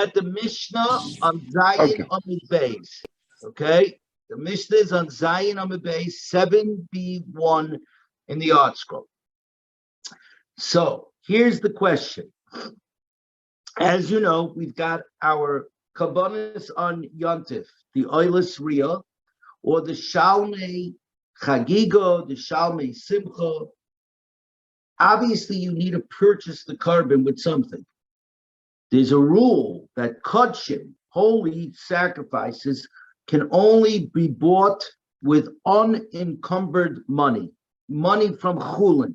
at the Mishnah on Zion Okay. Amud Beis. Okay, the Mishnah is on Zion Amud Beis 7b1 in the Art Scroll. So here's the question. As you know, we've got our Kabbanis on Yontif, the Oilus Ria, or the Shalmei Chagigah, the Shalmei Simcha. Obviously, you need to purchase the carbon with something. There's a rule that kodshim, holy sacrifices, can only be bought with unencumbered money from chulin.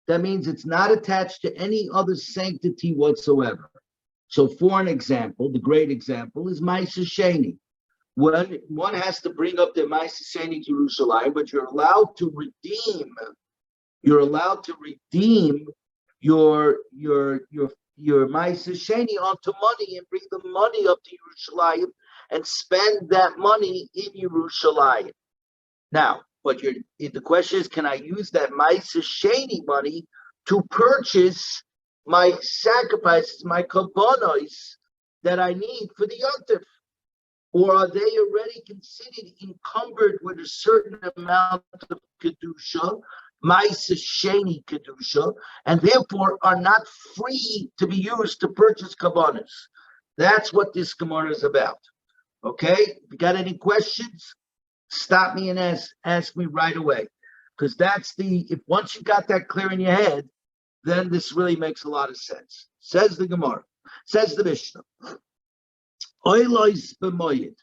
That means it's not attached to any other sanctity whatsoever. So, for an example, the great example is Ma'aser Sheni. When one has to bring up their Ma'aser Sheni to Yerushalayim, but you're allowed to redeem your Ma'aser Sheni onto money and bring the money up to Yerushalayim and spend that money in Yerushalayim. Now, the question is, can I use that Ma'aser Sheni money to purchase my sacrifices, my kabbanos that I need for the yontif? Or are they already considered encumbered with a certain amount of kedusha, Ma'aser Sheni kedusha, and therefore are not free to be used to purchase kabbanos? That's what this Gemara is about. Okay? If you got any questions, stop me and ask me right away. Because if once you got that clear in your head, then this really makes a lot of sense. Says the Gemara, says the Mishnah. Oilos b'moyed,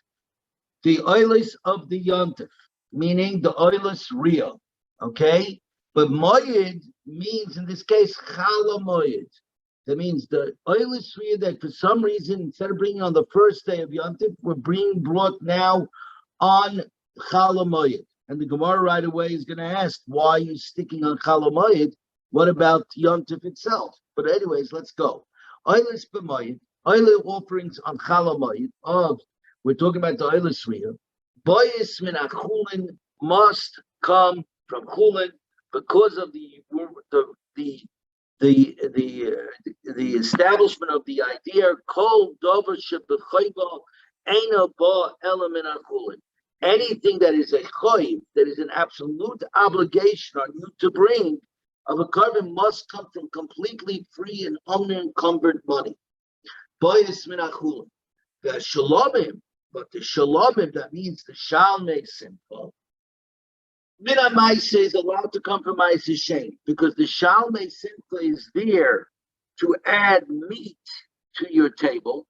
the oilos of the yontif, meaning the oilos real, okay? But moyed means, in this case, chala moyed. That means the oilos real that for some reason, instead of bringing on the first day of yontif, we're being brought now on chala moyed. And the Gemara right away is going to ask, why are you sticking on chala moyed? What about yontif itself? But anyways, let's go. Oilos b'moyed. Oil offerings on Chalamayit we're talking about the Oilus Riyah. Boyis min chulin must come from chulin because of the establishment of the idea. Kol dover shebechayva eina ba ela min chulin. Anything that is a chayv, that is an absolute obligation on you to bring of a carbon, must come from completely free and unencumbered money. Boyis min achulin. The shalomim, but the shalomim, that means the shalmei simcha. Mina ma'aser is allowed to come from Ma'aser Sheni because the shalmei simcha is there to add meat to your table.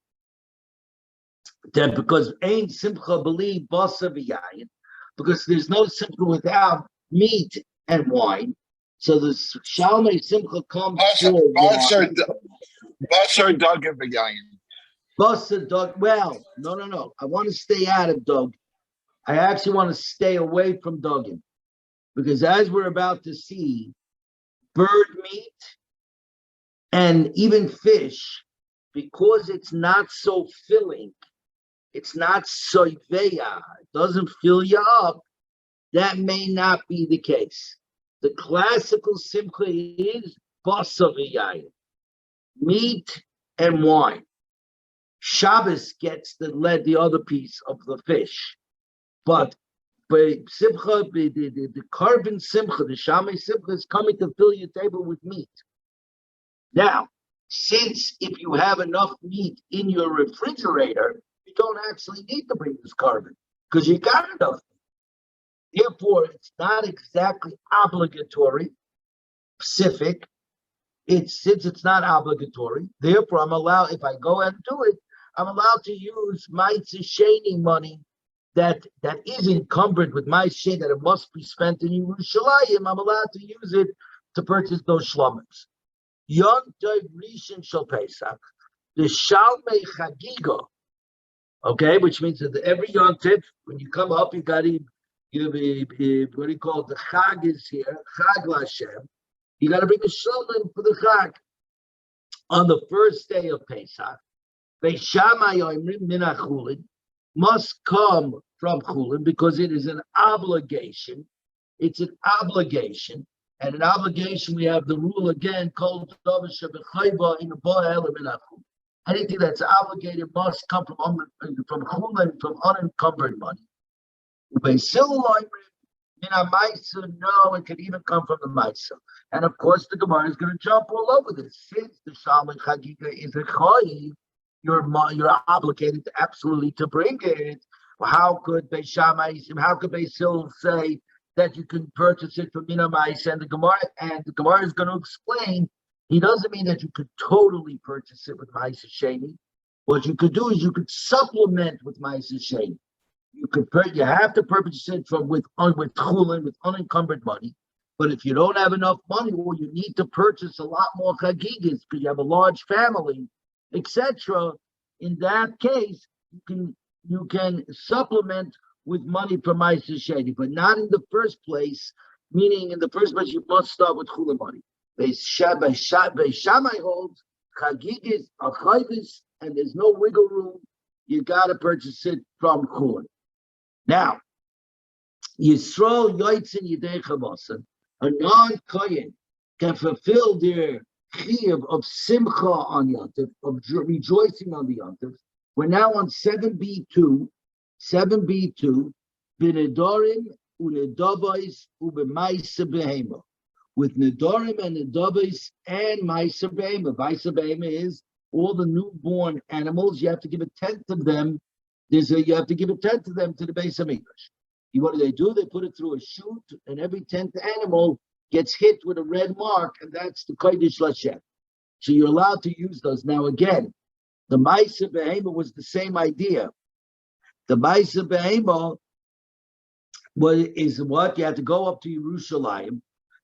That because ein simcha b'li basa v'yayin, because there's no simcha without meat and wine. So the shalmei simcha comes for wine. Basar dog and v'yayin. Basar dog. Well, no. I want to stay out of dog. I actually want to stay away from dogging, because as we're about to see, bird meat and even fish, because it's not so filling, it's not soiveya, it doesn't fill you up, that may not be the case. The classical simcha is basar v'yayin, meat and wine. Shabbos gets the other piece of the fish, but simcha, the carbon simcha, the shalmei simcha is coming to fill your table with meat. Now, since if you have enough meat in your refrigerator, you don't actually need to bring this carbon because you got enough meat. Therefore, it's not exactly obligatory, specific. Since it's not obligatory, therefore I'm allowed, if I go and do it, I'm allowed to use Ma'aser Sheni money that is encumbered with Ma'aser Sheni, that it must be spent in Yerushalayim. I'm allowed to use it to purchase those shlomims. Yon Tov Rishon Shel Pesach, the Shalmei Chagigah, okay, which means that every yontif, when you come up, you got to, what do you call it? The Chag is here, Chag LaShem. You got to bring a shlomin for the Chag on the first day of Pesach. Must come from chulin because it is an obligation. It's an obligation, and an obligation. We have the rule again called Anything that's obligated must come from chulin, from unencumbered money. No, it could even come from the Maisa. And of course, the Gemara is going to jump all over this. Since the Shalom Chagigah is a chayiv, you're obligated to absolutely to bring it. How could Beis Hillel say that you can purchase it from Mina Maisa? And the Gemara is going to explain. He doesn't mean that you could totally purchase it with Maisa Sheni. What you could do is you could supplement with Maisa Sheni. You have to purchase it with chulin, with unencumbered money. But if you don't have enough money, or you need to purchase a lot more chagigahs because you have a large family, etc., in that case, you can supplement with money from Ma'aser Sheni, but not in the first place. Meaning, in the first place, you must start with chulin money. Beis Shammai holds chagigahs are chayvus, and there's no wiggle room. You got to purchase it from chulin. Now, Yisrael Yoitzin Yidei Chavasan, a non-Kohen can fulfill their chiyuv of simcha on Yontif, of rejoicing on the Yontif. We're now on 7b2, B'nedorim u'nedavos u'b'maisa behema, with nedorim and nedavos and maisa behema. Maisa behema is all the newborn animals. You have to give a tenth of them. You have to give a tenth of them to the Beis Hamikdash. What do? They put it through a chute, and every 10th animal gets hit with a red mark, and that's the Kodesh Lashem. So you're allowed to use those. Now again, the Maisa Behema was the same idea. The Maisa Behema is what? You had to go up to Yerushalayim.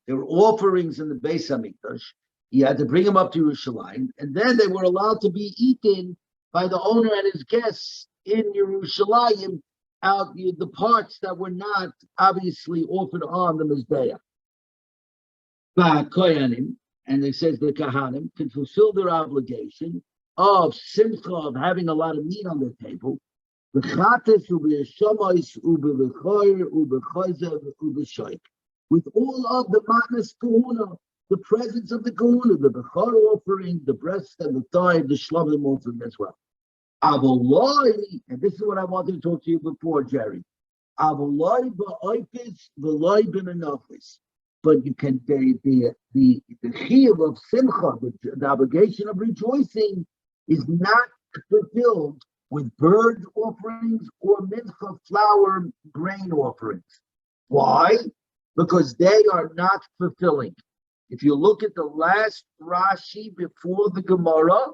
There were offerings in the Beis Hamikdash. You had to bring them up to Yerushalayim, and then they were allowed to be eaten by the owner and his guests in Yerushalayim, out the parts that were not obviously offered on the Mizbeach. And it says the Kahanim can fulfill their obligation of simcha, of having a lot of meat on their table, with all of the matnas kahuna, the presence of the kahuna, the bechor offering, the breast and the thigh, the shlamim offering as well. And this is what I wanted to talk to you before, Jerry. But you can the chiyuv of simcha, the obligation of rejoicing, is not fulfilled with bird offerings or mincha flour grain offerings. Why? Because they are not fulfilling. If you look at the last Rashi before the Gemara,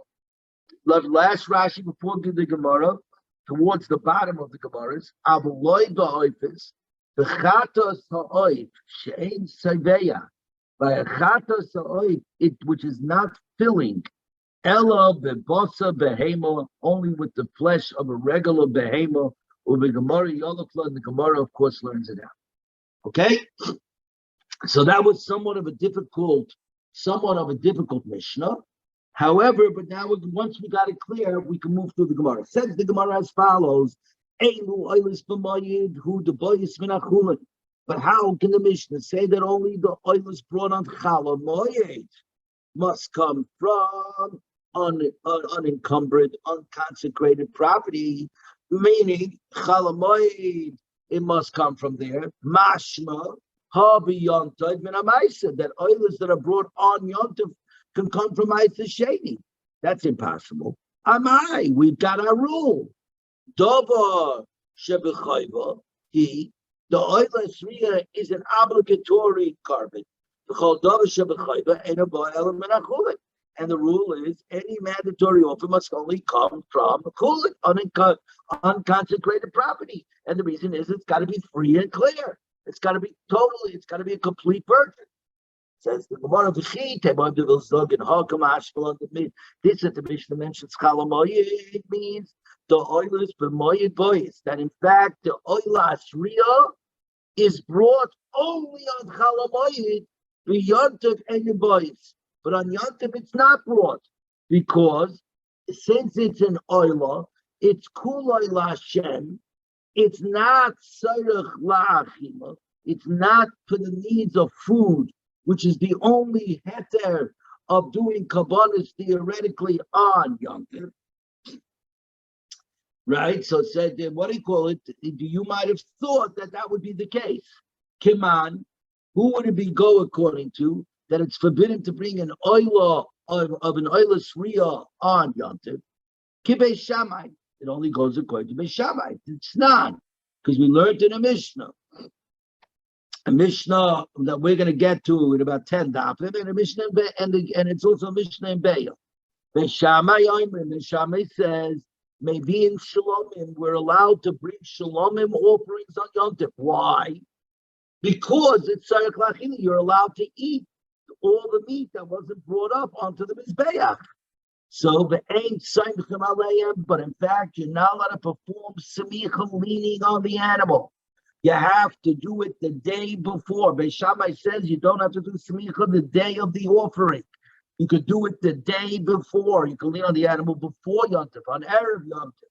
last Rashi before the Gemara, towards the bottom of the Gemaras, Avoloi ba'oifis, v'chatos ha'oif, she'ein seveya, by a chatos ha'oif, which is not filling, ela be'bosa behema, only with the flesh of a regular behema, or the Gemara Yolachla, and the Gemara, of course, learns it out. Okay? So that was somewhat of a difficult Mishnah. However, but now once we got it clear, we can move through the Gemara. It says the Gemara as follows: But how can the Mishnah say that only the oilers brought on Chala Moyed must come from unencumbered, unconsecrated property? Meaning Chala Moyed, it must come from there. Mashma Habi Yontav Min Amaisa, that oilers that are brought on Yontav can come from Ma'aser Sheni. That's impossible. Amai, we've got our rule. Davar shebechayva, the oiler sriya is an obligatory carbon. And the rule is any mandatory offer must only come from unconsecrated property. And the reason is it's got to be free and clear. It's got to be a complete purchase. Says the Gemara of the Sheet, this that the Mishnah mentions Chalamoyed, it means the oilers b'moyed boys, that in fact the oilas Ria is brought only on Chalamoyed, b'yontiv and boys. But on Yontiv it's not brought, because since it's an oilah, it's kuloi Lashem, it's not Sarach La'achima, it's not for the needs of food, which is the only heter of doing kabbalas theoretically on Yom Kippur. right? So it said, what do you call it? You might have thought that that would be the case. Kiman, who would it be go according to that it's forbidden to bring an oila of an oilus riyah on Yontif? Kibe Shammai, it only goes according to Beishamai. It's not, because we learned in a Mishnah that we're going to get to in about 10 dafim, and a Mishnah and it's also a Mishnah in Be'ah. Beishamai says, maybe in Shalomim, we're allowed to bring Shalomim offerings on Yontif. Why? Because it's Tzarech Lachili, you're allowed to eat all the meat that wasn't brought up onto the Mizbeach. So the ain't Simchim Aleim, but in fact, you're not allowed to perform Samichim leaning on the animal. You have to do it the day before. Beis Shammai says you don't have to do Samichim the day of the offering. You could do it the day before. You can lean on the animal before Yontif, on Erev Yontif.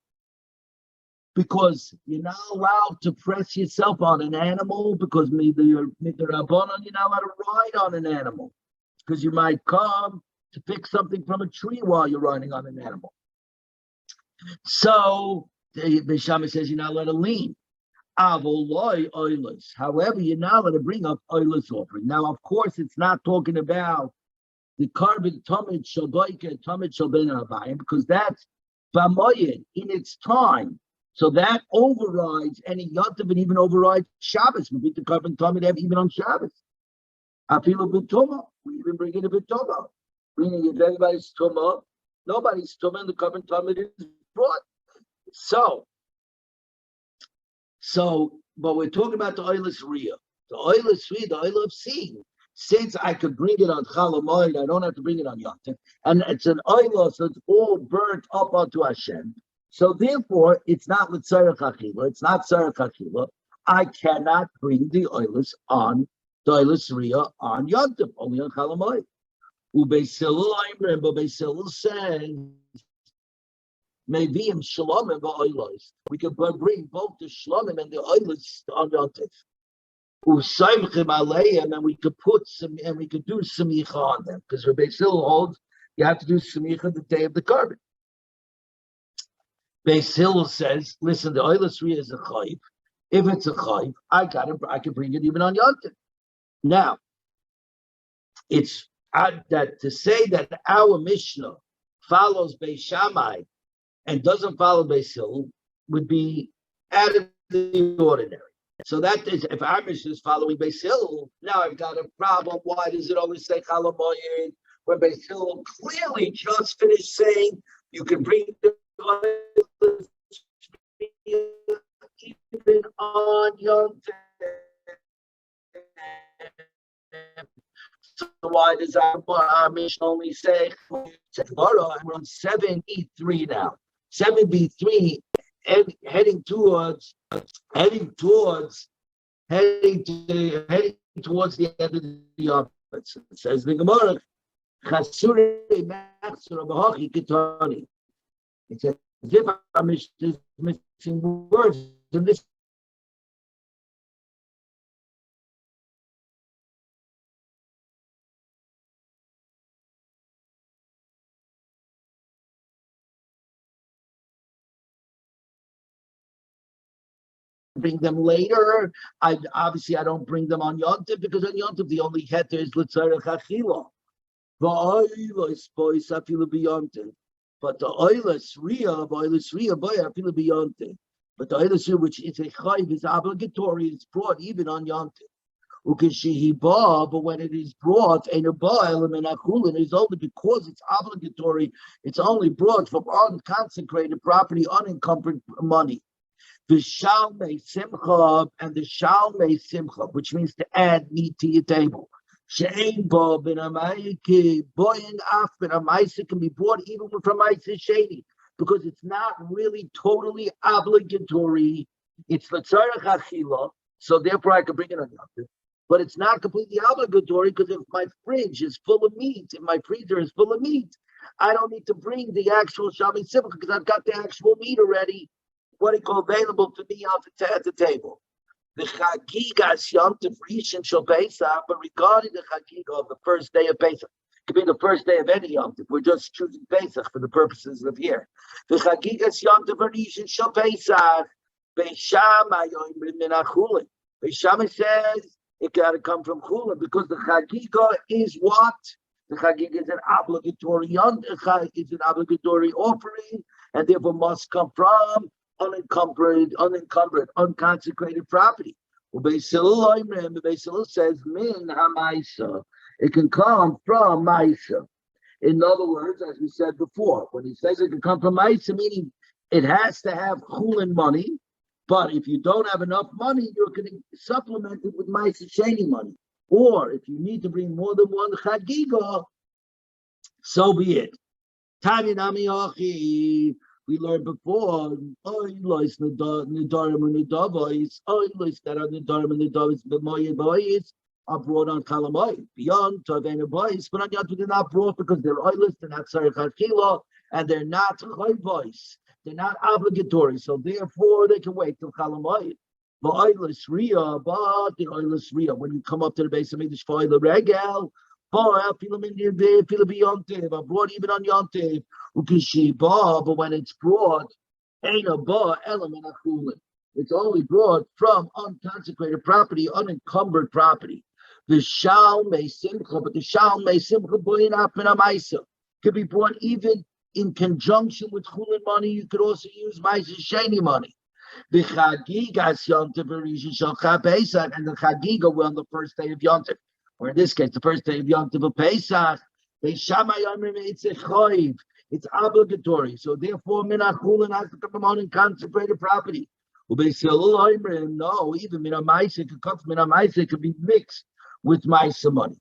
Because you're not allowed to press yourself on an animal, because the Rabbanon, you're not allowed to ride on an animal. Because you might come to pick something from a tree while you're riding on an animal. So the Shammai says you're not allowed to lean. However, you're not allowed to bring up oilus offering. Now, of course, it's not talking about the carbon tamid shalbaika tamid shalbein abayim, because that's b'moyed in its time. So that overrides any yontif and even overrides Shabbos. We beat the carbon tamid even on Shabbos. Afilu b'tuma, we even bring it a b'tuma. Meaning, if everybody's tuma, nobody's tuma, and the carbon tamid is brought. But we're talking about the oilus riyah. The oilus riyah, the oil of seeing. Since I could bring it on Chalamoid, I don't have to bring it on Yontif. And it's an oil, so it's all burnt up onto Hashem. So therefore, it's not L'tzarech Achila, it's not Tzarech Achila. I cannot bring the oilus riyah on Yontif, only on Chalamoid. Beis Hillel says, maybe in Shalomim v'oilos. We can bring both the Shalomim and the oilus on Yontif. And we could put some, and we could do samicha on them, because Beis Hillel holds you have to do samicha the day of the carbon. Beis Hillel says, listen, the oilus riyah is a chayv. If it's a chayv, I can bring it even on Yontif. Now, it's that to say that our Mishnah follows Beis Shammai and doesn't follow Beis Hillel would be out of the ordinary. So that is, if our Mishnah is following Beis Hillel, now I've got a problem. Why does it always say Chalamoyed when Beis Hillel clearly just finished saying you can bring the even on Yom Tov? So why does our Mishnah only say we're on 7b3 now? 7b3 heading towards the end of the office. It says the Gemara, it's as if our Mishnah is missing words in this. Bring them later. I don't bring them on Yontif, because on Yontif the only heter is L'tzarech Achila. But the oilus riyah, boy, afilu b'yontif. But the oilus riyah, which is a chayv, is obligatory. It's brought even on Yontif. But when it is brought, it is only because it's obligatory. It's only brought from unconsecrated property, unencumbered money. The shalmei simcha and the shalmei simcha, which means to add meat to your table. She'ein bo ben amayiki boyin af ben amayisi can be bought even from amayisi sheni, because it's not really totally obligatory. It's l'tzarech achila, so therefore I can bring it on Yontif. But it's not completely obligatory, because if my fridge is full of meat, if my freezer is full of meat, I don't need to bring the actual shalmei simcha, because I've got the actual meat already. What do you call available to me at the table? The Chagigah Yom Tov Rishon Shel Pesach, but regarding the Chagigah of the first day of Pesach, Could be the first day of any Yom Tov. We're just choosing Pesach for the purposes of here. The Chagigas Yom Tov Rishon Shel Pesach. Beishamai Yomer Min HaChulin. Beishamai says it got to come from Chulin because the Chagigah is what? The Chagigah is an obligatory offering, and therefore must come from unencumbered, unconsecrated property. Beis Hillel says min ha'maisa. It can come from maisa. In other words, as we said before, when he says it can come from maisa, meaning it has to have chulin money. But if you don't have enough money, you're going to supplement it with maisa sheni money. Or if you need to bring more than one chagigah, so be it. Tanya nami achi. We learned before, oilos nedarim and nedavos, oilos that are nedarim and nedavos, b'moyed boys are brought on kalamoy beyond tavena boys, but on yot they're not brought because they're oilos, they're not sarich achila, and they're not choy boys, they're not obligatory, so therefore they can wait till kalamoy. But oilos ria, but the oilos ria, when you come up to the base of Mikdash for the regel, brought even on Yontiv. But when it's brought, ain't a bar element of chulin. It's only brought from unconsecrated property, unencumbered property. The shal may simcha, but the shal may simcha could be brought even in conjunction with chulin money. You could also use maisa sheni money. The Chagigah Yontiv Rishon Shel Pesach, and the Chagigah were on the first day of Yontiv. Or in this case, the first day of Yom Tov Pesach, it's obligatory. So therefore, Minach Chulin has to come from unconsecrated property. No, even Minach Maisa could come from Minach Maisa, could be mixed with Maisa money.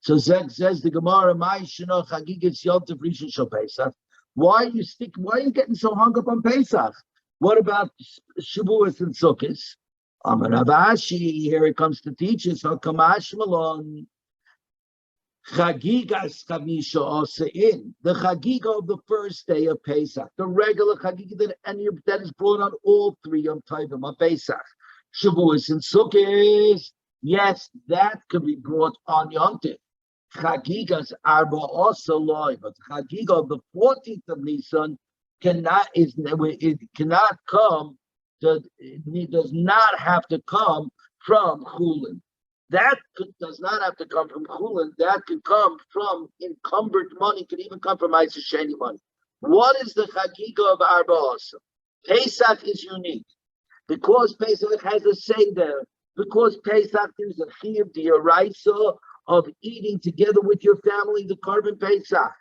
So says the Gemara, Maishana Chagigas Yom Tov Rishon Shel Pesach. Why are you getting so hung up on Pesach? What about Shavuos and Sukkot? Amarabashi, here it comes to teach us how Kamash Malon Chagigas Chamisha also in the Chagigah of the first day of Pesach, the regular Chagigah that is brought on all three Yom Tovim of Pesach, Shavuos and Sukkot. Yes, that can be brought on Yom Tov. Chagigas Arba also loy, but Chagigah of the 14th of Nisan cannot come. It does not have to come from chulin. That does not have to come from chulin. That could come from encumbered money. Could even come from maisa sheni money. What is the Chagigah of Arba also? Pesach is unique because Pesach has a seder. Because Pesach there's a chiyuv d'oraisa of eating together with your family the carbon Pesach.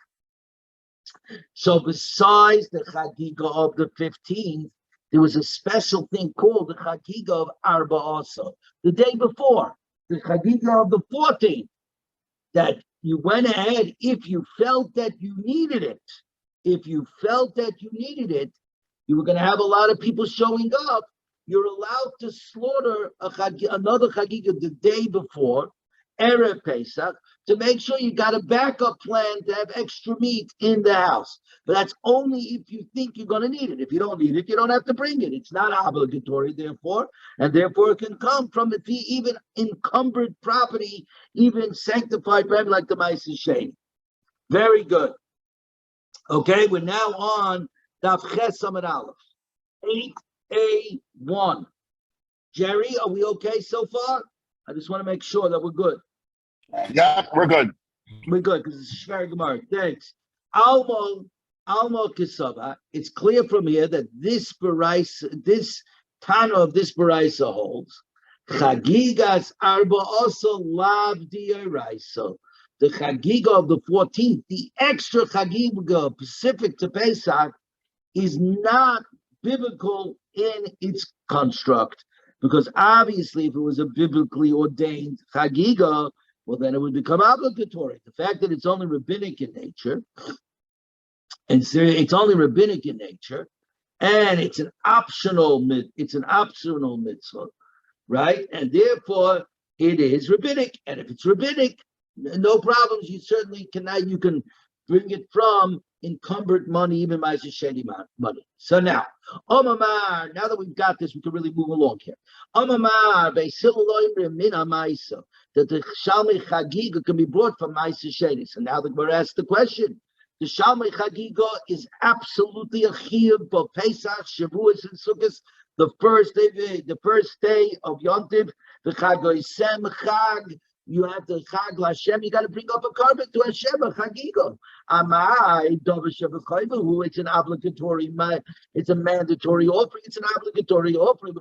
So besides the Chagigah of the 15th. There was a special thing called the Chagigah of Arba also. The day before, the Chagigah of the 14th, that you went ahead if you felt that you needed it. If you felt that you needed it, you were going to have a lot of people showing up. You're allowed to slaughter another Chagigah the day before, Erev Pesach, to make sure you got a backup plan to have extra meat in the house. But that's only if you think you're going to need it. If you don't need it, you don't have to bring it. It's not obligatory, therefore, and therefore it can come from even encumbered property, even sanctified property like the Maisa Sheni. Very good. Okay, we're now on Daf Ches Amud Aleph, 8A1. Jerry, are we okay so far? I just want to make sure that we're good. Yeah, we're good. We're good because it's Shver Gemara. Thanks. Almo Kisava. It's clear from here that this Tana of this Baraisa holds. Chagigas Arba also lav d'oraisa. The Chagigah of the 14th, the extra Chagigah specific to Pesach, is not biblical in its construct. Because obviously, if it was a biblically ordained Chagigah, well, then it would become obligatory. The fact that it's only rabbinic in nature, and it's only rabbinic in nature, and it's an optional mitzvah, right? And therefore, it is rabbinic. And if it's rabbinic, no problems. You certainly cannot. You can bring it from encumbered money, even Maisa Sheni money. So now, Omamar, now that we've got this, we can really move along here. Omamar, that the Shalmei Chagigah can be brought from Maisa Sheni. So now that we're asked the question, the Shalmei Chagigah is absolutely a chiyuv for Pesach, Shavuos, and Sukkot. The first day of Yom Tov, the Chagoisem Chag. You have the Chag Lashem. You got to bring up a carbon to Hashem, a Chagigah. Amai who it's an obligatory, it's a mandatory offering. It's an obligatory offering.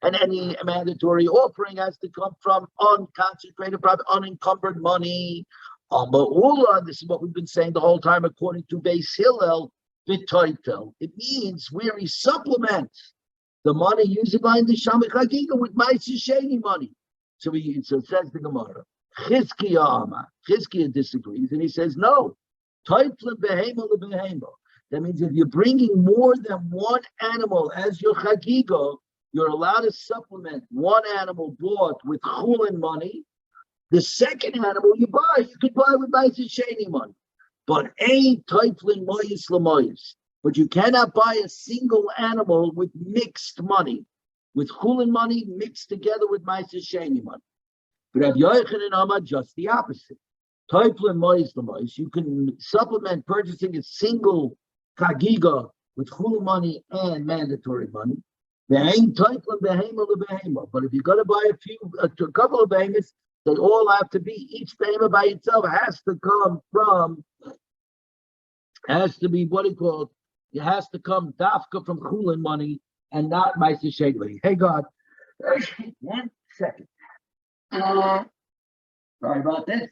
And any mandatory offering has to come from unconsecrated property, unencumbered money. This is what we've been saying the whole time, according to Beis Hillel. It means where he supplements the money used by the Shalmei Chagigah with Ma'aseh Sheni money. So it says the Gemara. Chizkiah disagrees, and he says no. That means if you're bringing more than one animal as your Chagigah, you're allowed to supplement one animal bought with chulin money. The second animal you could buy with Ma'aseh Sheni money. But ain't Teuflin Moyis Lamoyis. But you cannot buy a single animal with mixed money, with chulin money mixed together with Ma'aseh Sheni money. But Rav Yochanan and Amar just the opposite. Teuflin Moyis Lamoyis. You can supplement purchasing a single Chagigah with chulin money and mandatory money. There ain't Teuflin behema lebehema. But if you're going to buy a couple of behemoths, they all have to be, each behemoth by itself has to come dafka from chulin money and not Ma'aseh Sheni money. Hey God, 1 second. Sorry about this.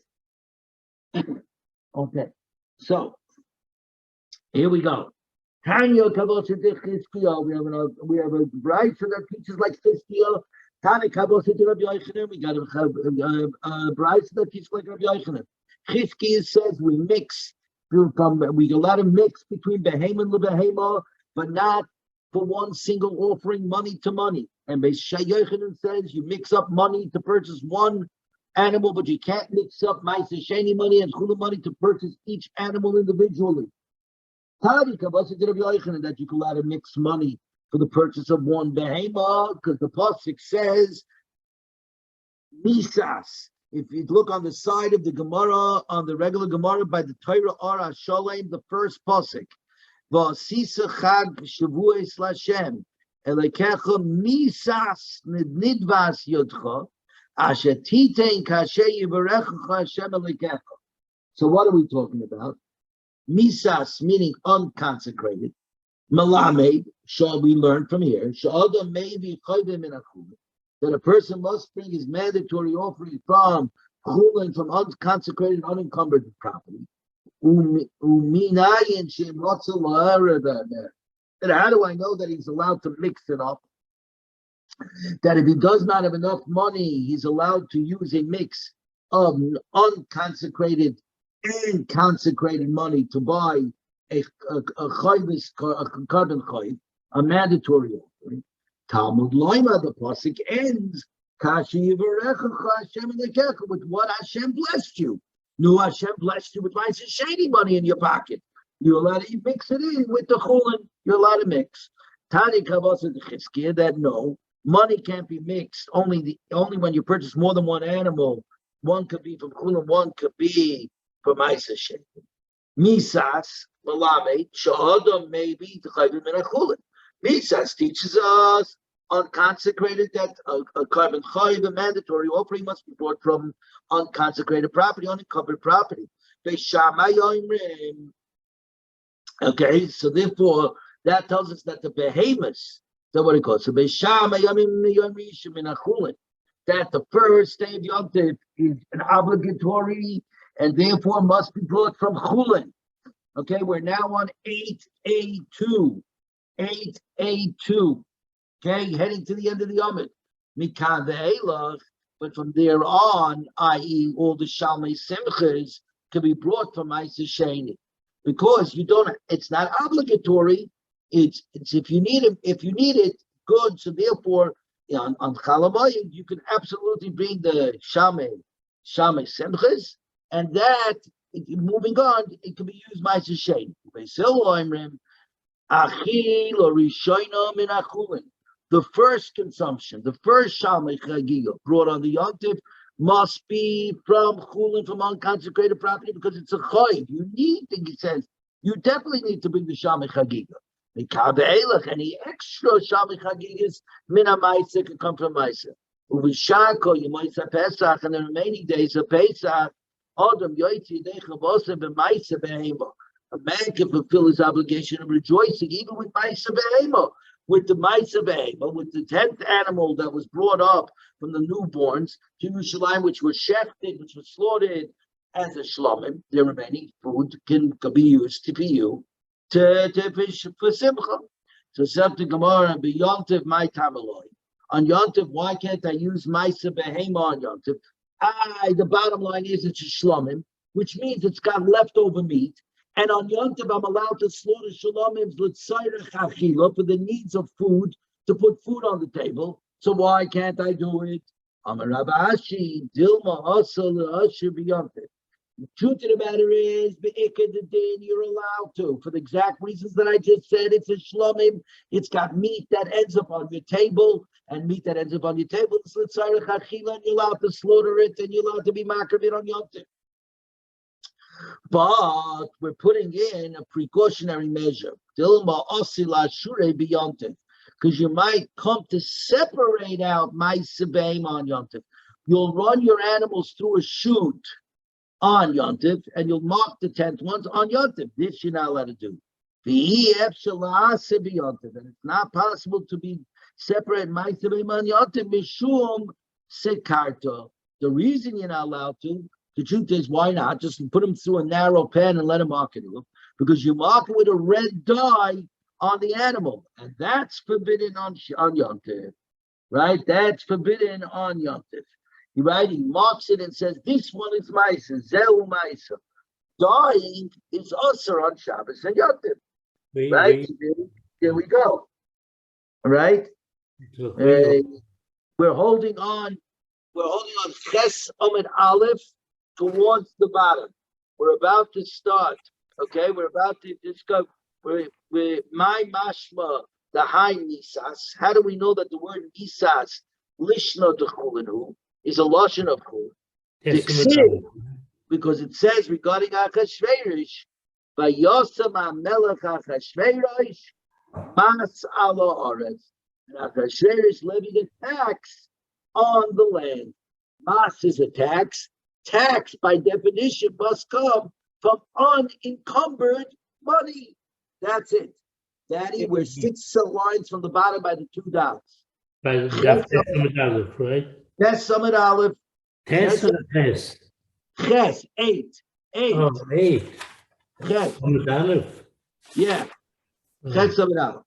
Okay, so here we go. Tanya Kavos we have a bride that teaches like Chizkiah. Tanya Kavos Rabbi Yochanan, we got a bride that teaches like Rabbi Yochanan. Chizkiah says we allowed to mix between behema and lebehema, but not for one single offering, money to money. And Beis Yochanan says you mix up money to purchase one animal, but you can't mix up Ma'aseh Sheni money and chulin money to purchase each animal individually. That you can allow to mix money for the purchase of one behema, because the pasuk says misas. If you look on the side of the Gemara, on the regular Gemara by the Torah Ara Shalem, the first pasuk, v'asisa chag shavuos lashem elekecha misas nidvas yodcha asher titein kasher yivarecha Hashem elekecha. So what are we talking about? Misas meaning unconsecrated. Malamed, shall we learn from here? Sha'adam may be chayvim in a chulin, that a person must bring his mandatory offering from chulin, from unconsecrated, unencumbered property. And how do I know that he's allowed to mix it up? That if he does not have enough money, he's allowed to use a mix of unconsecrated and consecrated money to buy a carbon chayv, a mandatory offering. Talmud Loima, the pasuk ends with what Hashem blessed you. No, Hashem blessed you with Ma'aseh Sheni money in your pocket. You're allowed to mix it in with the chulin. You're allowed to mix. Tani Kavos the Chizkiah that no, money can't be mixed. Only when you purchase more than one animal. One could be from chulin, one could be from Ma'aseh Sheni. Misas Malame Shahadam maybe the chayvim in a chulin. Misas teaches us unconsecrated that a carbon chayv, a mandatory offering, must be brought from unconsecrated property, unencumbered property. Okay, so therefore that tells us that the behemoths, that's what it calls. So that the first day of Yom Tov is an obligatory and therefore must be brought from chulin. Okay, we're now on 8A2. 8A2. Okay, heading to the end of the Yomid. Mikan ve'elach, but from there on, i.e., all the Shalmei Simchas can be brought from Ma'aseh Sheni, because it's not obligatory. It's if you need it, good. So therefore, on Chalamayim, you can absolutely bring the Shalmei Simchas, and that moving on, it can be used Ma'aseh Sheni. The first consumption, the first Shalmei Chagigah brought on the Yontif must be from Chulin, from unconsecrated property, because it's a choiv. You need to, he says, you definitely need to bring the Shalmei Chagigah. Any extra Shalmei Chagigahs, Mina Maisa can come from Maisa. Uvishako, you might say Pesach, and the remaining days of Pesach, Adam Yoitzi Decha Bosa B'Maisa Behema. A man can fulfill his obligation of rejoicing even with Maisa Behema, with the Maisa Behema, with the 10th animal that was brought up from the newborns to Yerushalayim, which was shechted, which was slaughtered as a shlomim. The remaining food can be used to for simcha. So Septa Gemara b'Yontiv my tamaloi. On Yontiv, why can't I use Maisa Behema on Yontiv? The bottom line is it's a shlomim, which means it's got leftover meat. And on Yontiv, I'm allowed to slaughter shalomim l'tzayrech achila for the needs of food, to put food on the table. So why can't I do it? Amar Rav Ashi, Dilma also l'asher b'Yontiv. The truth of the matter is, you're allowed to, for the exact reasons that I just said. It's a shlomim. It's got meat that ends up on your table, and meat that ends up on your table is l'tzayrech achila, and you're allowed to slaughter it, and you're allowed to be makar it on Yontiv. But we're putting in a precautionary measure. Because you might come to separate out Maisa Behema on Yontif. You'll run your animals through a chute on Yontif, and you'll mark the 10th ones on Yontif. This you're not allowed to do. And it's not possible to be separate Maisa Behema on Yontif. Mishum Sekarta. The reason you're not allowed to, the truth is, why not? Just put them through a narrow pen and let them mark it. Because you mark it with a red dye on the animal. And that's forbidden on Yontif. Right? That's forbidden on Yontif. Right? He marks it and says, this one is Maisa, Zeu Maisa. Dyeing is also on Shabbos and Yontif. Right? There we go. Right? We're holding on Ches Amid Aleph towards the bottom. We're about to start. Okay, we're about to discuss. We're my mashma the high nisas. How do we know that the word nisas lishna dechulinu is a lashon of chul? Because it says regarding Achashverosh, vayosam hamelech Achashverosh mas ala oretz, and Achashverosh levied a tax on the land. Mas is a tax. Tax, by definition, must come from unencumbered money. That's it. Daddy, we're 6 lines from the bottom by the 2 dots. That's Aleph, right? That's Summit Aleph. Tes or Tes? Ches, 8. Oh, 8. Ches. Summit Aleph. Yeah. Ches Summit Aleph.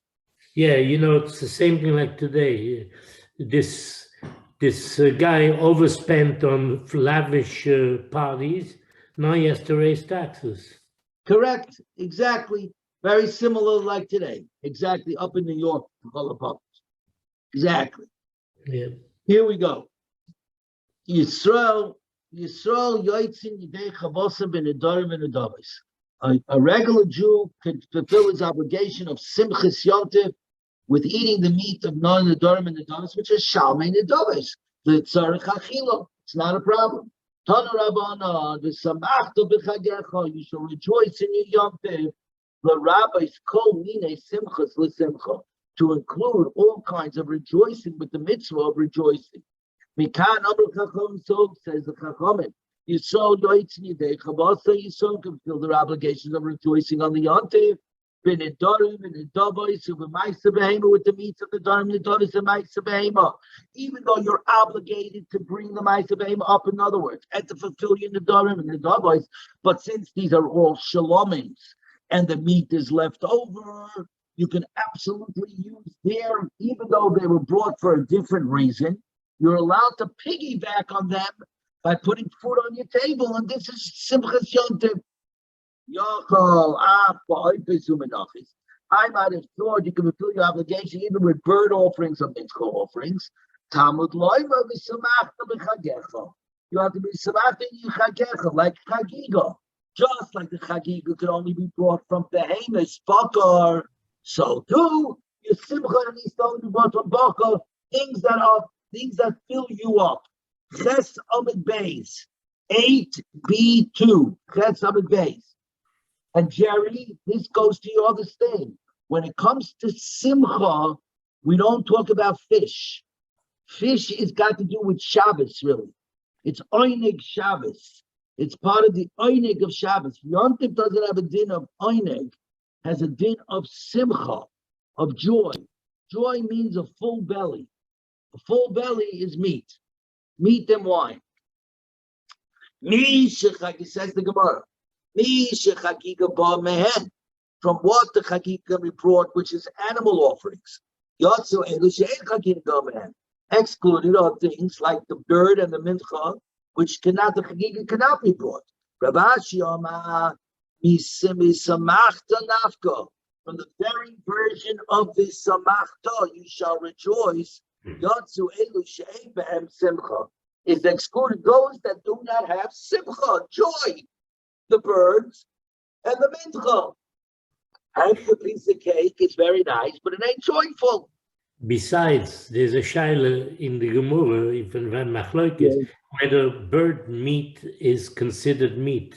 Yeah, it's the same thing like today. This guy overspent on lavish parties. Now he has to raise taxes. Correct. Exactly. Very similar like today. Exactly. Up in New York. Exactly. Yeah. Here we go. Yisrael yoitzin yidei chavosa b'nedarim v'nedavis. A regular Jew could fulfill his obligation of simchas yontif with eating the meat of non-nedarim and nedavis, which is shalmei nedavis. The tzarech achila. It's not a problem. Tana Rabbana, v'samachta b'chagecha. You shall rejoice in your yontif. The rabbis kol mine simchas l'simcha, to include all kinds of rejoicing with the mitzvah of rejoicing. Mikan amr chacham, so says the chachamim. Yisrael yoitzin yidei chavasa. Yisrael can fulfill their obligations of rejoicing on the yontif. B'nedarim and nedavos u'b'maisa behema, with the meats of the darim, nedavis and maisa behema. Even though you're obligated to bring the maisa behema up, in other words, and to fulfill your nedarim and nedavos, but since these are all shalomins and the meat is left over, you can absolutely use there, even though they were brought for a different reason. You're allowed to piggyback on them by putting food on your table, and this is simchas yontif. I might have thought you can fulfill your obligation even with bird offerings or mitzvah offerings. Talmud loyva v'samachta b'chagecha. You have to be samachta in chagecha, like Chagigah. Just like the Chagigah could only be brought from behemoths, bakar, so too your simcha needs to only be brought from bakar, things that fill you up. Ches Amid Beis, 8b2. Ches Amid Beis. And Jerry, this goes to your other thing. When it comes to simcha, we don't talk about fish. Fish is got to do with Shabbos, really. It's Oineg Shabbos. It's part of the Oineg of Shabbos. Yom Tov doesn't have a din of Oineg, has a din of Simcha, of joy. Joy means a full belly. A full belly is meat and wine. Mi shechagigah, says the Gemara. Mi shechagigah ba mehen. From what the Chagigah we brought, which is animal offerings. Yotzu elu she'en Chagigah mehen. Excluded are things like the bird and the mincha, which the Chagigah cannot be brought. Rabashi Omar misamachta nafka. From the very version of the samachta, you shall rejoice. Yotzu elu she'en behem simcha. Is excluded those that do not have simcha, joy. The birds and the mincha. Half a piece of cake is very nice, but it ain't joyful. Besides, there's a shaila in the Gemara, even when Machlokes, whether bird meat is considered meat.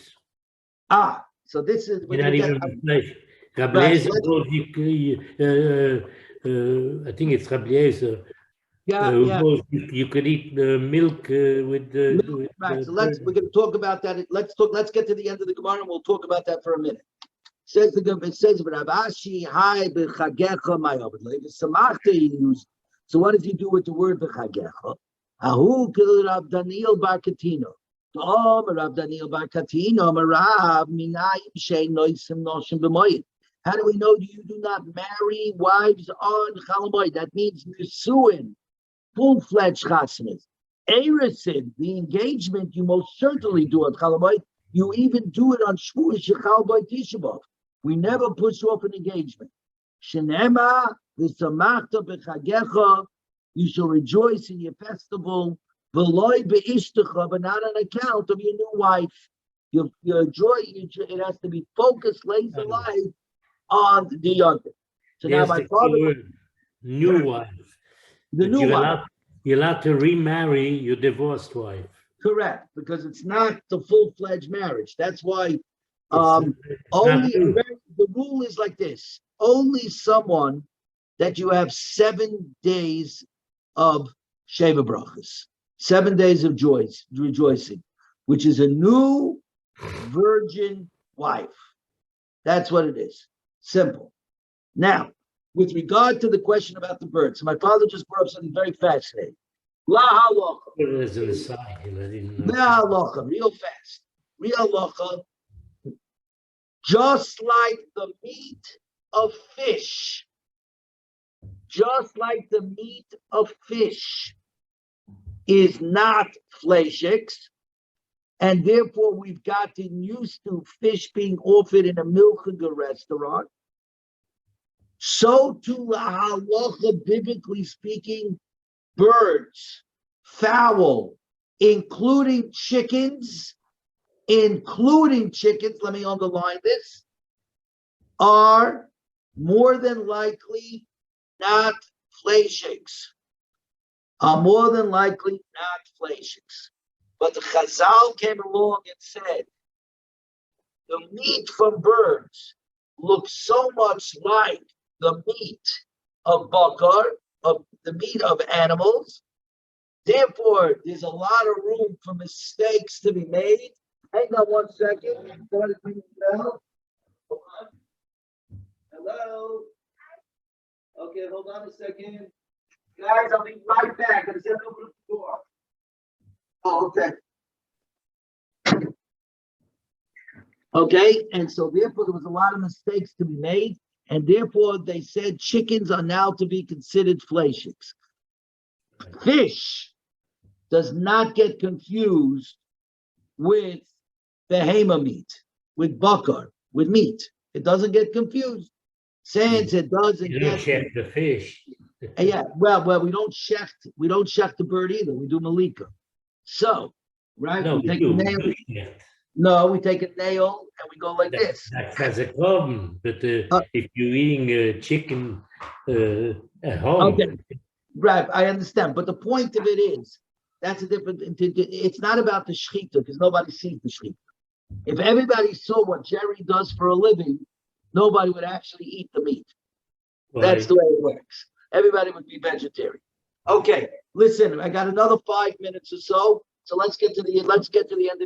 So this is Not even flesh. Rabbi Eliezer goes, I think it's Rabbi Eliezer. You could eat the milk with the. Right. So we're going to talk about that. Let's get to the end of the Gemara, and we'll talk about that for a minute. It says, Ravashi, hi, b'chagecha, my samachta used. So what does he do with the word b'chagecha? Ahu kil Rav Daniel bar Katino. Rav Daniel bar Katino, Rav minayim shein noisim noshim b'moyed. How do we know you do not marry wives on Chalamoid? That means Nisuin, full-fledged chasnas. Erisin, the engagement, you most certainly do on Chalamoid. You even do it on Shavuos Shechal by Tisha B'Av. We never push off an engagement. Shenema v'samachta b'chagecha. You shall rejoice in your festival. V'loi be'ishtecha, but not on account of your new wife. Your joy, it has to be focused, laser life on the yontif. So now my father, new wife. The new wife. You're allowed to remarry your divorced wife. Correct, because it's not the full-fledged marriage. That's why the rule is like this: only someone that you have 7 days of Sheva Brachas, 7 days of rejoicing, which is a new virgin wife. That's what it is. Simple. Now, with regard to the question about the birds, my father just brought up something very fascinating. La halacha. La halacha, real fast. Real halacha. Just like the meat of fish, is not fleishiks, and therefore we've gotten used to fish being offered in a milchiga restaurant. So too, la halacha, biblically speaking, birds, fowl, including chickens, let me underline this, are more than likely not fleishiks. But the Chazal came along and said, the meat from birds looks so much like the meat of bakar, of the meat of animals. Therefore, there's a lot of room for mistakes to be made. Hang on 1 second. Hold on. Hello. Okay, hold on a second. Guys, I'll be right back. I just have to open up the door. Oh, okay. Okay, and so therefore there was a lot of mistakes to be made, and therefore they said chickens are now to be considered fleishiks. Fish does not get confused with behema meat, with bakar, with meat. It doesn't get confused. Since it doesn't get check the fish. Yeah, well, we don't shecht the bird either. We do malika. So, right? No, we take the nail. No, we take a nail and we go like this. That's a problem. But if you're eating chicken at home, Okay, right, I understand. But the point of it is, that's a different, it's not about the shechita, because nobody sees the shechita. If everybody saw what Jerry does for a living, nobody would actually eat the meat. That's the way it works. Everybody would be vegetarian. Okay, listen, I got another 5 minutes or so. So let's get to the end of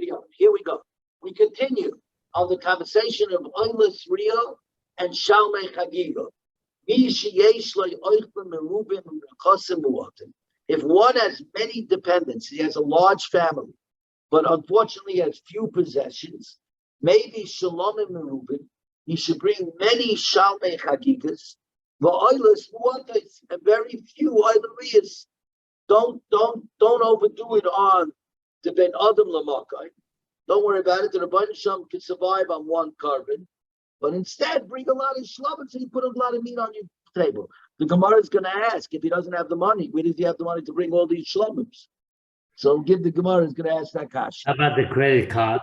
the hour. Here we go. We continue on the conversation of Oilus Rio and Shalmei Chagigah. If one has many dependents, he has a large family, but unfortunately has few possessions, maybe Shalom and Merubin, he should bring many Shalmei Chagigahs, and very few Oilerias. Don't overdo it on the Ben Adam Lamakai. Don't worry about it. The Rabban Shem can survive on one carbon, but instead bring a lot of shlomim so you put a lot of meat on your table. The Gemara is going to ask, if he doesn't have the money, where does he have the money to bring all these shlomims? So the Gemara is going to ask that question. How about the credit card?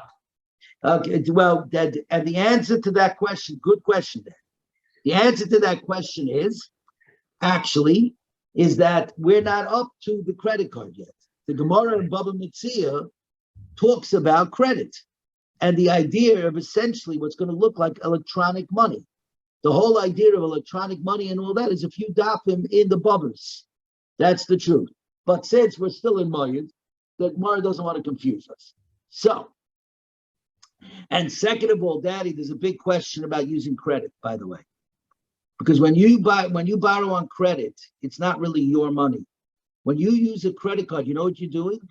Okay, well, and the answer to that question, good question, Dan. The answer to that question is that we're not up to the credit card yet. The Gemara in Baba Metzia talks about credit and the idea of essentially what's going to look like electronic money. The whole idea of electronic money and all that is a few dafim in the bubbles. That's the truth. But since we're still in Mayid, the Gemara doesn't want to confuse us. So, and second of all, Daddy, there's a big question about using credit, by the way. Because when you borrow on credit, it's not really your money. When you use a credit card, you know what you're doing?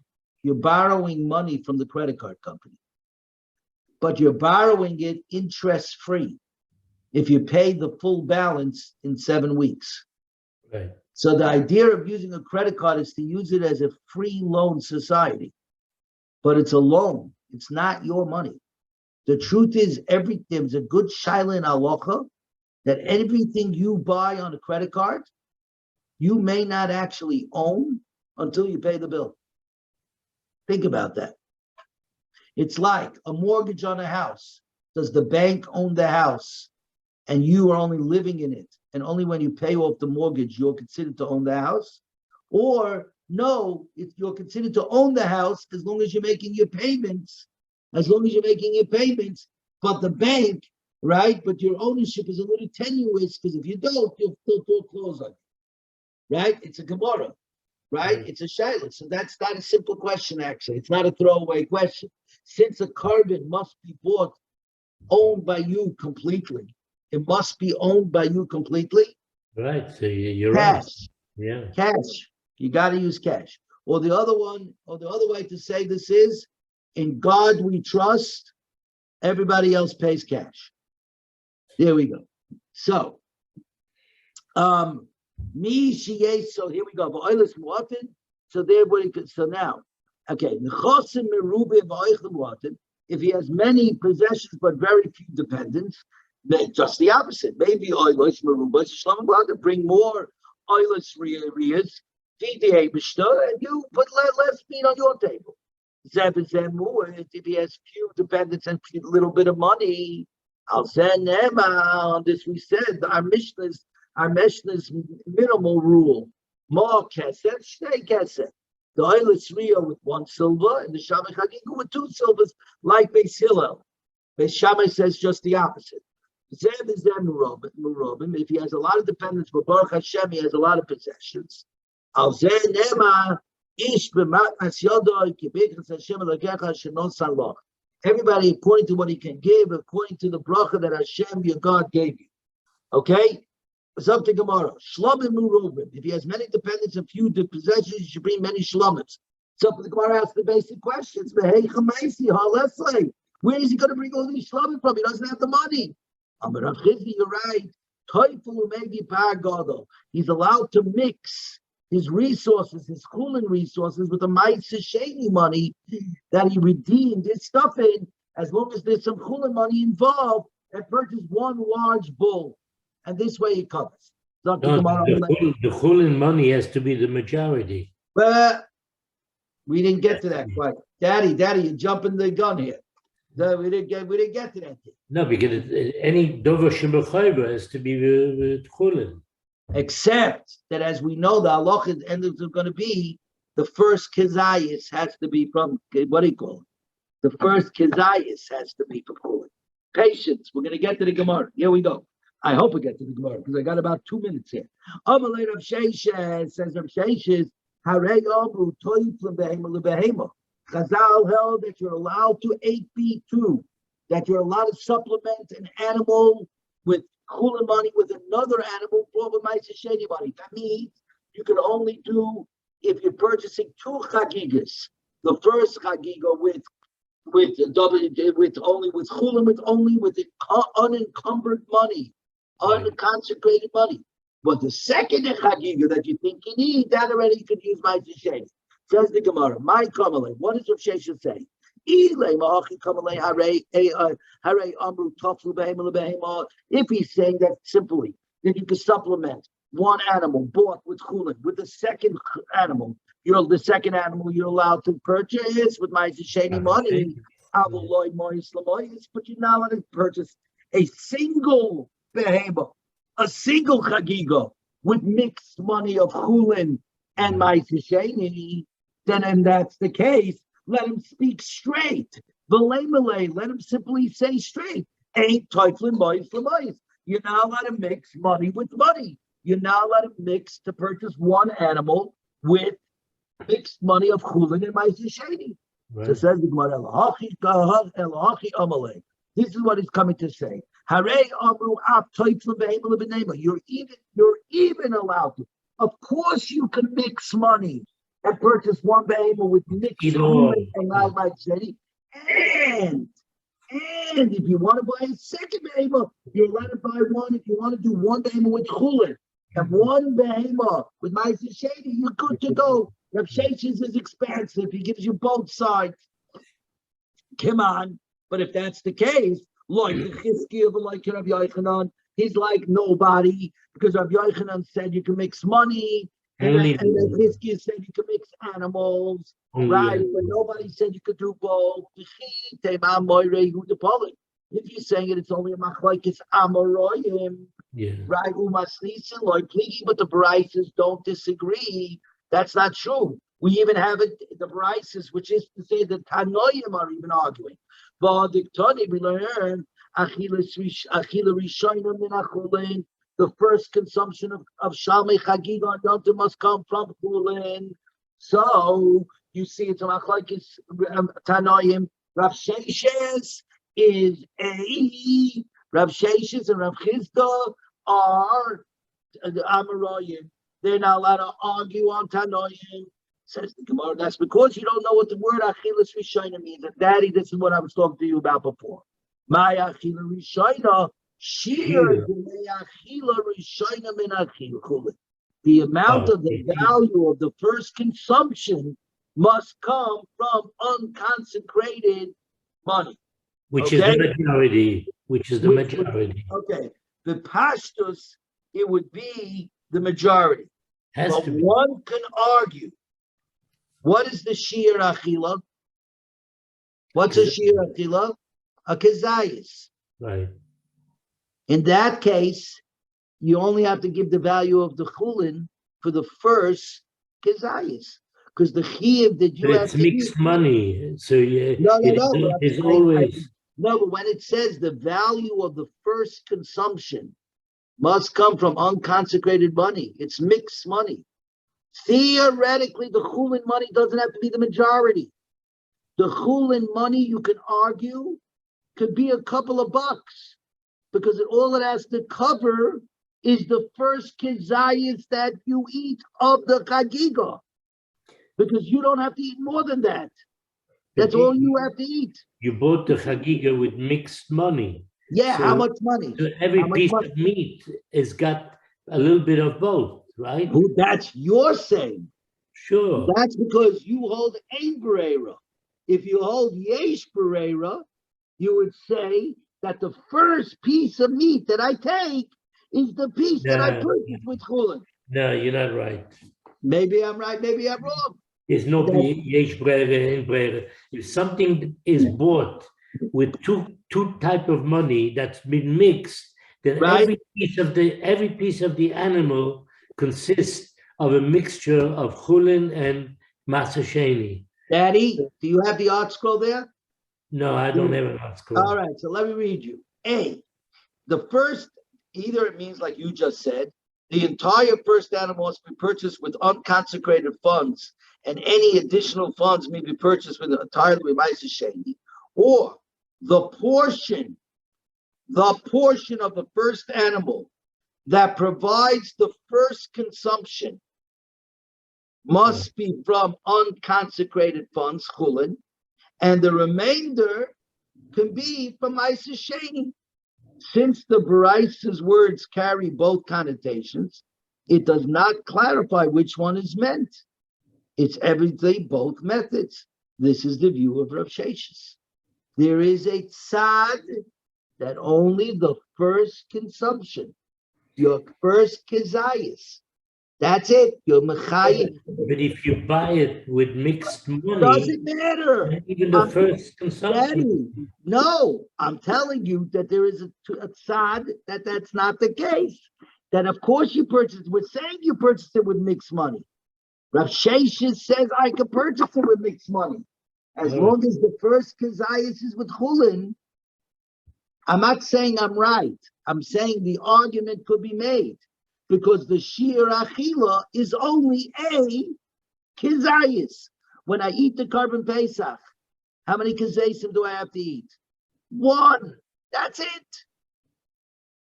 You're borrowing money from the credit card company. But you're borrowing it interest-free if you pay the full balance in 7 weeks. Right. So the idea of using a credit card is to use it as a free loan society. But it's a loan. It's not your money. The truth is, there's a good shaila in halacha that everything you buy on a credit card, you may not actually own until you pay the bill. Think about that. It's like a mortgage on a house. Does the bank own the house and you are only living in it, and only when you pay off the mortgage, you're considered to own the house? Or no, if you're considered to own the house as long as you're making your payments, but the bank, right? But your ownership is a little tenuous, because if you don't, you'll still foreclose on it, right? It's a Gemara, right? It's a shaila. So that's not a simple question, actually. It's not a throwaway question. Since a carbon must be owned by you completely, it must be owned by you completely. Right. So you're cash. Right. Yeah. Cash. You got to use cash. Or the other way to say this is, in God we trust, everybody else pays cash. There we go. So, so here we go. So there, so now, okay. If he has many possessions but very few dependents, just the opposite. Maybe Oilus Merubas Shlomo bring more Oilus Riyas, feed the Abishta, and you put less meat on your table. If he has few dependents and a little bit of money, I'll send them on this. We said our Mishnah's minimal rule: more kesef, shnei kesef. The Oilus Rio with 1 silver, and the Shalmei Chagigah with 2 silvers, like Beis Hillel. Beis Shammai says just the opposite. If he has a lot of dependents, but Baruch Hashem, he has a lot of possessions. Everybody according to what he can give, according to the bracha that Hashem, your God, gave you. Okay? It's up to Gemara. Shlomim Merubim. If he has many dependents and few possessions, you should bring many shlomims. So the Gemara asks the basic questions. Where is he going to bring all these shlomims from? He doesn't have the money. You're right. He's allowed to mix his resources, his chulin resources, with the Ma'aseh Sheni money that he redeemed his stuff in, as long as there's some chulin money involved, and purchase one large bull. And this way it covers. The chulin money has to be the majority. But we didn't get to that quite. Daddy, you're jumping the gun here. We didn't get to that. No, because any dover shemachayva has to be with chulin. Except that, as we know, the halacha is going to be the first kizayis has to be from, what do you call it? The first kizayis has to be from chulin. Patience. We're going to get to the Gemara. Here we go. I hope we get to the Gemara because I got about 2 minutes here. Amalei Rav Sheshes says Rav Sheshes, Harei Amru Toiflim Behema LeBehema. Chazal held that you're allowed to 8b2, that you're allowed to supplement an animal with chulin money with another animal for the ma'aser sheni money. That means you can only do if you're purchasing 2 chagigas. The first chagiga with unencumbered money, unconsecrated money. But the second chagiga that you think you need, that already you could use ma'aser sheni. Says the Gemara, my kamalei. What does Rav Sheshes say? If he's saying that simply, then you can supplement one animal bought with chulin with the second animal. The second animal you're allowed to purchase with ma'aser sheni money. But you're not allowed to purchase a single behema, a single chagiga with mixed money of chulin and ma'aser sheni. Then, and that's the case, let him speak straight. Let him simply say straight. Ain't toiflin mois l'mois. You're not allowed to mix money with money. You're not allowed to mix to purchase one animal with mixed money of chulin and ma'aser sheni. So says the Gemara, this is what he's coming to say. You're even allowed to. Of course, you can mix money and purchase one behema with mixed chulin and ma'aser sheni. And if you want to buy a second behema, you're allowed to buy one. If you want to do one behema with chulin and one behema with ma'aser sheni, you're good to go. Rav Sheshes is expansive. He gives you both sides. Come on. But if that's the case, like Rav Yochanan, he's like nobody because Rav Yochanan said you can mix money. And then Chizkiah said you can mix animals, right? But nobody said you could do both. If you're saying it's only a machlokes amoraim, right? But the Barises don't disagree. That's not true. We even have it, the Barises, which is to say the Tanoim are even arguing. But the Tani we learn the first consumption of Shalmei Chagigah on Yom Tov must come from chulin. So you see, it's a machlokes Tanoim. Rav Sheshes is a Rav Sheshes and Rav Chizda are the Amoraim. They're not allowed to argue on Tanoim. Says the Gemara. That's because you don't know what the word Achilas Rishayna means. And Daddy, this is what I was talking to you about before. My Achila Rishayna. The amount of the value of the first consumption must come from unconsecrated money. Which is the majority. Okay. The pashtus, it would be the majority. But one can argue. What is the shir achila? What's a shir achila? A kazayis. Right. In that case, you only have to give the value of the chulin for the first kazayis, because the chiyuv that you have to mixed money. So it's always no. But when it says the value of the first consumption must come from unconsecrated money, it's mixed money. Theoretically, the chulin money doesn't have to be the majority. The chulin money, you can argue, could be a couple of bucks. Because all it has to cover is the first kizayis that you eat of the Chagigah. Because you don't have to eat more than that. That's all you have to eat. You bought the Chagigah with mixed money. Yeah, so, how much money? So every piece of meat has got a little bit of both, right? That's your saying. Sure. That's because you hold Ein Bereira. If you hold Yesh Bereira, you would say that the first piece of meat that I take is the piece that I purchased with chulin. No, you're not right. Maybe I'm right, maybe I'm wrong. There's no yesh brera, ein brera. If something is bought with two type of money that's been mixed, then Right. every piece of the animal consists of a mixture of chulin and masasheni. Daddy, do you have the art scroll there? No, I don't have an article. All right, so let me read you. A, the first, either it means like you just said, the entire first animal must be purchased with unconsecrated funds, and any additional funds may be purchased with entirely with Ma'aser Sheni, or the portion of the first animal that provides the first consumption must be from unconsecrated funds, chulin, and the remainder can be from Ma'aser Sheni. Since the Baraita's words carry both connotations, it does not clarify which one is meant. It's everything, both methods. This is the view of Rav Sheshes. There is a tzad that only the first consumption, your first kezayis, that's it. Your mechayim. But if you buy it with mixed money, Doesn't matter. even the first consumption. Daddy, no, I'm telling you that there is a tzad that's not the case. That of course you purchase. We're saying you purchase it with mixed money. Rav Sheshes says I can purchase it with mixed money as long as the first kezayis is with chulin. I'm not saying I'm right. I'm saying the argument could be made because the shir achila is only a kezayis. When I eat the carbon pesach, how many kezaysim do I have to eat? One. That's it.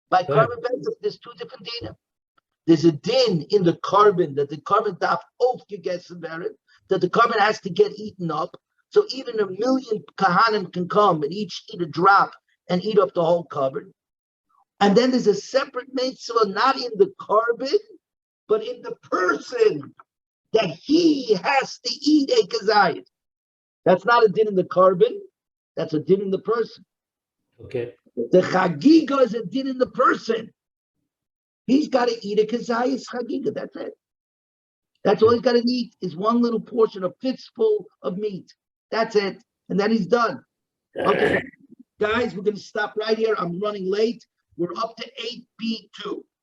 By carbon pesach, there's two different dinim. There's a din in the carbon that the carbon daf oath gegessen werden, that the carbon has to get eaten up. So even 1,000,000 kahanim can come and each eat a drop and eat up the whole carbon. And then there's a separate mitzvah, not in the carbon, but in the person, that he has to eat a kazayit. That's not a din in the carbon, that's a din in the person. Okay. The Chagigah is a din in the person. He's got to eat a kazayis Chagigah, that's it. That's all he's got to eat is one little portion, a fistful of meat. That's it. And then he's done. Okay. Guys, we're going to stop right here. I'm running late. We're up to 8B2.